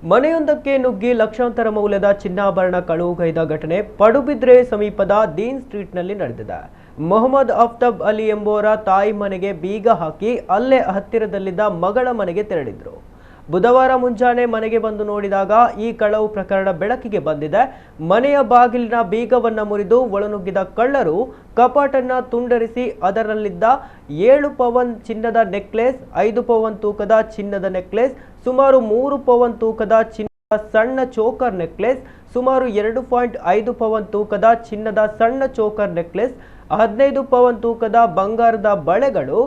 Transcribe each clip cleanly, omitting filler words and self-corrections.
ಮನೆಯೊಂದಕ್ಕೆ ನುಗ್ಗಿ ಲಕ್ಷಾಂತರ ಮೌಲ್ಯದ ಚಿನ್ನಾಭರಣ ಕಳುವುಗೈದ ಘಟನೆ ಪಡುಬಿದ್ರೆ ಸಮೀಪದ ದೀನ್ ಸ್ಟ್ರೀಟ್ನಲ್ಲಿ ನಡೆದಿದೆ. ಮೊಹಮ್ಮದ್ ಅಫ್ತಾಬ್ ಅಲಿ ಎಂಬುವರ ತಾಯಿ ಮನೆಗೆ ಬೀಗ ಹಾಕಿ ಅಲ್ಲೇ ಹತ್ತಿರದಲ್ಲಿದ್ದ ಮಗಳ ಮನೆಗೆ ತೆರಳಿದ್ರು. ಬುಧವಾರ ಮುಂಜಾನೆ ಮನೆಗೆ ಬಂದು ನೋಡಿದಾಗ ಈ ಕಳವು ಪ್ರಕರಣ ಬೆಳಕಿಗೆ ಬಂದಿದೆ. ಮನೆಯ ಬಾಗಿಲಿನ ಬೀಗವನ್ನ ಮುರಿದು ಒಳನುಗ್ಗಿದ ಕಳ್ಳರು ಕಪಾಟನ್ನ ತುಂಡರಿಸಿ ಅದರಲ್ಲಿದ್ದ 7 ಪವನ್ ಚಿನ್ನದ ನೆಕ್ಲೆಸ್, 5 ಪವನ್ ತೂಕದ ಚಿನ್ನದ ನೆಕ್ಲೆಸ್, ಸುಮಾರು 3 ಪವನ್ ತೂಕದ ಚಿನ್ನದ ಸಣ್ಣ ಚೋಕರ್ ನೆಕ್ಲೆಸ್, ಸುಮಾರು 2.5 ಪವನ್ ತೂಕದ ಚಿನ್ನದ ಸಣ್ಣ ಚೋಕರ್ ನೆಕ್ಲೆಸ್, 15 ಪವನ್ ತೂಕದ ಬಂಗಾರದ ಬಳೆಗಳು,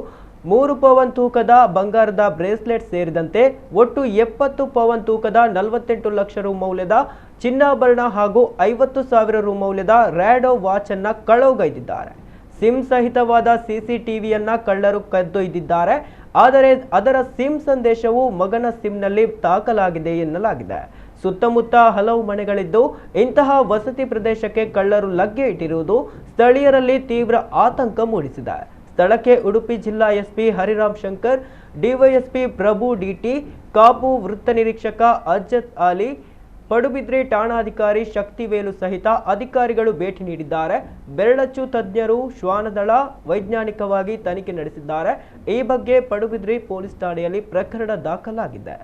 3 ಪವನ್ ತೂಕದ ಬಂಗಾರದ ಬ್ರೇಸ್ಲೆಟ್ ಸೇರಿದಂತೆ ಒಟ್ಟು 70 ಪವನ್ ತೂಕದ 48 ಲಕ್ಷ ರು ಮೌಲ್ಯದ ಚಿನ್ನಾಭರಣ ಹಾಗೂ 50,000 ರು ಮೌಲ್ಯದ ರ್ಯಾಡೋ ವಾಚ್ ಅನ್ನ ಕಳವುಗೈದಿದ್ದಾರೆ. ಸಿಮ್ ಸಹಿತವಾದ ಸಿಸಿಟಿವಿಯನ್ನ ಕಳ್ಳರು ಕದ್ದೊಯ್ದಿದ್ದಾರೆ. ಆದರೆ ಅದರ ಸಿಮ್ ಸಂದೇಶವು ಮಗನ ಸಿಮ್ನಲ್ಲಿ ದಾಖಲಾಗಿದೆ ಎನ್ನಲಾಗಿದೆ. ಸುತ್ತಮುತ್ತ ಹಲವು ಮನೆಗಳಿದ್ದು ಇಂತಹ ವಸತಿ ಪ್ರದೇಶಕ್ಕೆ ಕಳ್ಳರು ಲಗ್ಗೆ ಇಟ್ಟಿರುವುದು ಸ್ಥಳೀಯರಲ್ಲಿ ತೀವ್ರ ಆತಂಕ ಮೂಡಿಸಿದೆ. ಸ್ಥಳಕ್ಕೆ ಉಡುಪಿ ಜಿಲ್ಲಾ ಎಸ್ಪಿ ಹರಿರಾಮ್ ಶಂಕರ್, ಡಿವೈಎಸ್ಪಿ ಪ್ರಭು ಡಿಟಿ, ಕಾಪು ವೃತ್ತ ನಿರೀಕ್ಷಕ ಅಜ್ಜತ್ ಅಲಿ, ಪಡುಬಿದ್ರೆ ಠಾಣಾಧಿಕಾರಿ ಶಕ್ತಿವೇಲು ಸಹಿತ ಅಧಿಕಾರಿಗಳು ಭೇಟಿ ನೀಡಿದ್ದಾರೆ. ಬೆರಳಚ್ಚು ತಜ್ಞರು ಶ್ವಾನದಳ ವೈಜ್ಞಾನಿಕವಾಗಿ ತನಿಖೆ ನಡೆಸಿದ್ದಾರೆ. ಈ ಬಗ್ಗೆ ಪಡುಬಿದ್ರೆ ಪೊಲೀಸ್ ಠಾಣೆಯಲ್ಲಿ ಪ್ರಕರಣ ದಾಖಲಾಗಿದೆ.